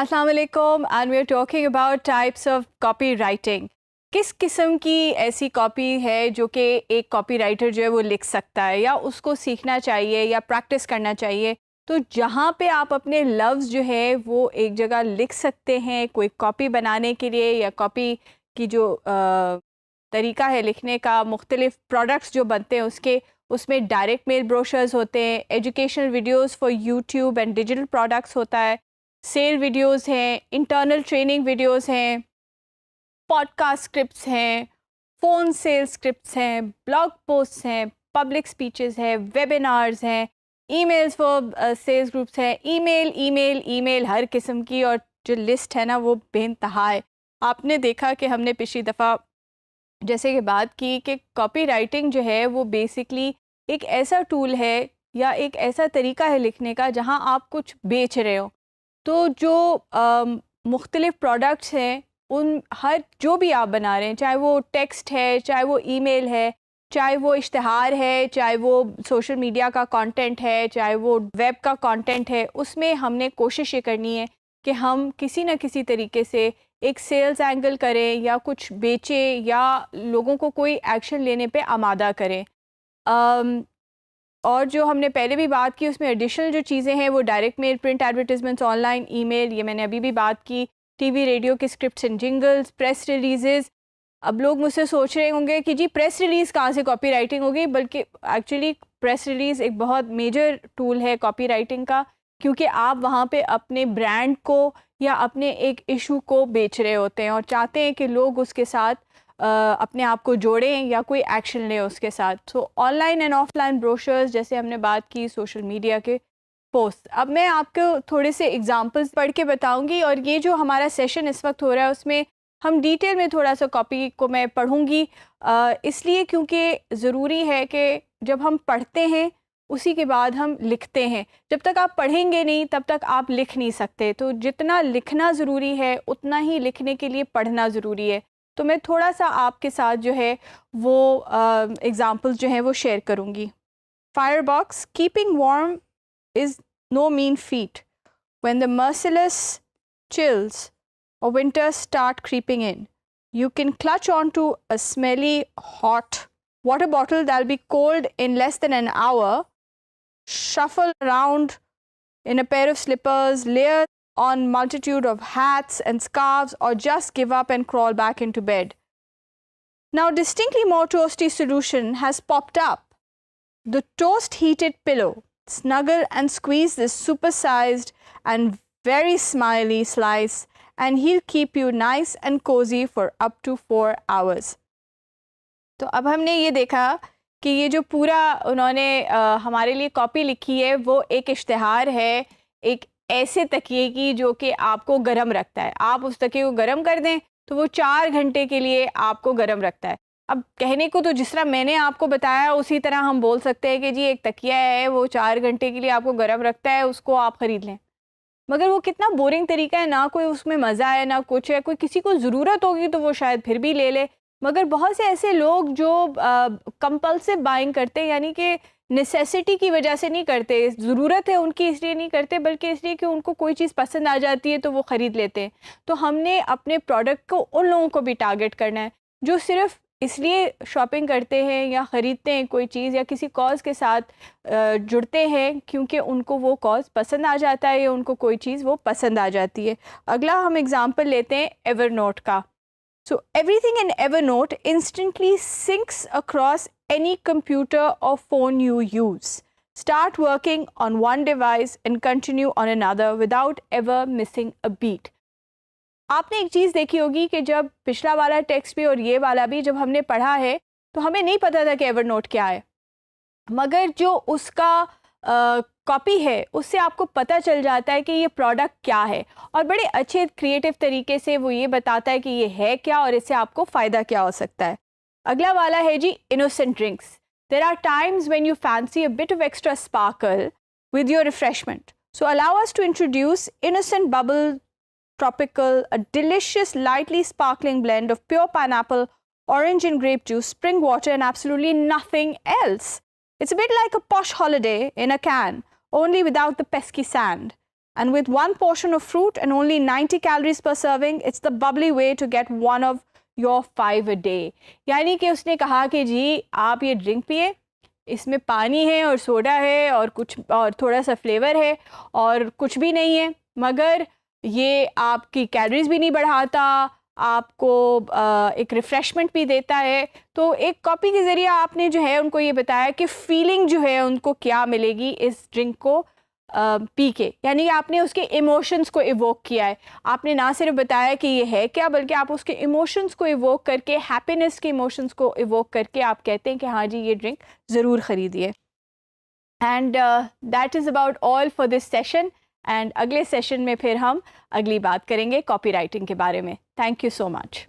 अस्सलाम वालेकुम and we are talking about types of copywriting. किस किस्म की ऐसी कॉपी है जो कि एक कॉपी राइटर जो है वो लिख सकता है या उसको सीखना चाहिए या प्रैक्टिस करना चाहिए। तो जहाँ पे आप अपने लफ्ज़ जो है वो एक जगह लिख सकते हैं कोई कॉपी बनाने के लिए, या कॉपी की जो तरीका है लिखने का, मुख्तलिफ प्रोडक्ट्स जो बनते हैं उसमें डायरेक्ट मेल ब्रोशर्स होते हैं, educational videos for YouTube and digital products होता है, सेल वीडियोस हैं, इंटरनल ट्रेनिंग वीडियोस हैं, पॉडकास्ट स्क्रिप्ट्स हैं, फ़ोन सेल स्क्रिप्ट्स हैं, ब्लॉग पोस्ट्स हैं, पब्लिक स्पीचेस हैं, वेबिनार्स हैं, ईमेल्स फॉर सेल्स ग्रुप्स हैं, ईमेल हर किस्म की। और जो लिस्ट है ना वो बेइंतहा है। आपने देखा कि हमने पिछली दफ़ा जैसे कि बात की कि कॉपी राइटिंग जो है वो बेसिकली एक ऐसा टूल है या एक ऐसा तरीका है लिखने का जहां आप कुछ बेच रहे हो। तो जो मुख्तलिफ़ प्रोडक्ट्स हैं उन हर जो भी आप बना रहे हैं, चाहे वो टेक्स्ट है, चाहे वो ईमेल है, चाहे वो इश्तिहार है, चाहे वो सोशल मीडिया का कंटेंट है, चाहे वो वेब का कंटेंट है, उसमें हमने कोशिश ये करनी है कि हम किसी न किसी तरीके से एक सेल्स एंगल करें या कुछ बेचें या लोगों को कोई एक्शन लेने पे आमादा करें। और जो हमने पहले भी बात की उसमें एडिशनल जो चीज़ें हैं वो direct mail, print advertisements, online email, ये मैंने अभी भी बात की, टीवी रेडियो के scripts and jingles, press releases. अब लोग मुझसे सोच रहे होंगे कि जी प्रेस रिलीज़ कहाँ से कॉपी राइटिंग होगी, बल्कि एक्चुअली प्रेस रिलीज़ एक बहुत मेजर टूल है कॉपी राइटिंग का, क्योंकि आप वहाँ पे अपने ब्रांड को या अपने एक इशू को बेच रहे होते हैं और चाहते हैं कि लोग उसके साथ अपने आप को जोड़ें या कोई एक्शन लें उसके साथ। सो ऑनलाइन एंड ऑफलाइन ब्रोशर्स, जैसे हमने बात की, सोशल मीडिया के पोस्ट। अब मैं आपको थोड़े से एग्जांपल्स पढ़ के बताऊंगी, और ये जो हमारा सेशन इस वक्त हो रहा है उसमें हम डिटेल में थोड़ा सा कॉपी को मैं पढ़ूंगी, इसलिए क्योंकि ज़रूरी है कि जब हम पढ़ते हैं उसी के बाद हम लिखते हैं। जब तक आप पढ़ेंगे नहीं तब तक आप लिख नहीं सकते। तो जितना लिखना ज़रूरी है उतना ही लिखने के लिए पढ़ना ज़रूरी है। तो मैं थोड़ा सा आपके साथ जो है वो एग्ज़ाम्पल्स जो हैं वो शेयर करूँगी। Firebox, keeping warm is no mean feat. When the merciless chills or winters start creeping in, you can clutch onto a smelly, hot water bottle that'll be cold in less than an hour, shuffle around in a pair of slippers, layer on multitude of hats and scarves, or just give up and crawl back into bed. Now, distinctly more toasty solution has popped up. The toast heated pillow. Snuggle and squeeze this supersized and very smiley slice and he'll keep you nice and cozy for up to 4 hours. तो अब हमने ये देखा कि ये जो पूरा उन्होंने हमारे लिए कॉपी लिखी है वो एक इश्तिहार है एक ऐसे तकिए की जो कि आपको गर्म रखता है। आप उस तकिए को गर्म कर दें तो वो 4 घंटे के लिए आपको गर्म रखता है। अब कहने को तो जिस तरह मैंने आपको बताया उसी तरह हम बोल सकते हैं कि जी एक तकिया है वो 4 घंटे के लिए आपको गर्म रखता है, उसको आप ख़रीद लें। मगर वो कितना बोरिंग तरीका है, ना कोई उसमें मज़ा है ना कुछ है। कोई किसी को ज़रूरत होगी तो वो शायद फिर भी ले ले, मगर बहुत से ऐसे लोग जो कंपल्सिव बाइंग करते हैं, यानी कि नेसेसिटी की वजह से नहीं करते, ज़रूरत है उनकी इसलिए नहीं करते, बल्कि इसलिए कि उनको कोई चीज़ पसंद आ जाती है तो वो ख़रीद लेते हैं। तो हमने अपने प्रोडक्ट को उन लोगों को भी टारगेट करना है जो सिर्फ़ इसलिए शॉपिंग करते हैं या ख़रीदते हैं कोई चीज़ या किसी कॉज़ के साथ जुड़ते हैं क्योंकि उनको वो कॉज़ पसंद आ जाता है या उनको कोई चीज़ वो पसंद आ जाती है। अगला हम एग्ज़ाम्पल लेते हैं एवरनोट का। So everything in Evernote instantly syncs across any computer or phone you use. Start working on one device and continue on another without ever missing a beat. आपने एक चीज़ देखी होगी कि जब पिछला वाला टेक्स्ट भी और ये वाला भी जब हमने पढ़ा है तो हमें नहीं पता था कि एवरनोट क्या है, मगर जो उसका कॉपी है उससे आपको पता चल जाता है कि ये प्रोडक्ट क्या है, और बड़े अच्छे क्रिएटिव तरीके से वो ये बताता है कि ये है क्या और इससे आपको फ़ायदा क्या हो सकता है। अगला वाला है जी Innocent drinks. There are times when you fancy a bit of extra sparkle with your refreshment, so allow us to introduce Innocent Bubble tropical, a delicious, lightly sparkling blend of pure pineapple, orange and grape juice, spring water, and absolutely nothing else. It's a bit like a posh holiday in a can, only without the pesky sand. And with one portion of fruit and only 90 calories per serving, it's the bubbly way to get one of your 5 a day. यानी कि उसने कहा कि जी आप ये drink पिए, इसमें पानी है और सोडा है और कुछ और थोड़ा सा फ्लेवर है और कुछ भी नहीं है, मगर ये आपकी कैलोरीज भी नहीं बढ़ाता, आपको एक रिफ़्रेशमेंट भी देता है। तो एक कॉपी के ज़रिए आपने जो है उनको ये बताया कि फ़ीलिंग जो है उनको क्या मिलेगी इस ड्रिंक को पी के, यानी आपने उसके इमोशंस को इवोक किया है। आपने ना सिर्फ बताया कि ये है क्या, बल्कि आप उसके इमोशंस को इवोक करके, हैप्पीनेस के इमोशंस को इवोक करके आप कहते हैं कि हाँ जी ये ड्रिंक ज़रूर ख़रीदिए। And that is about all for this session. And अगले सेशन में फिर हम अगली बात करेंगे कॉपी राइटिंग के बारे में। Thank you so much.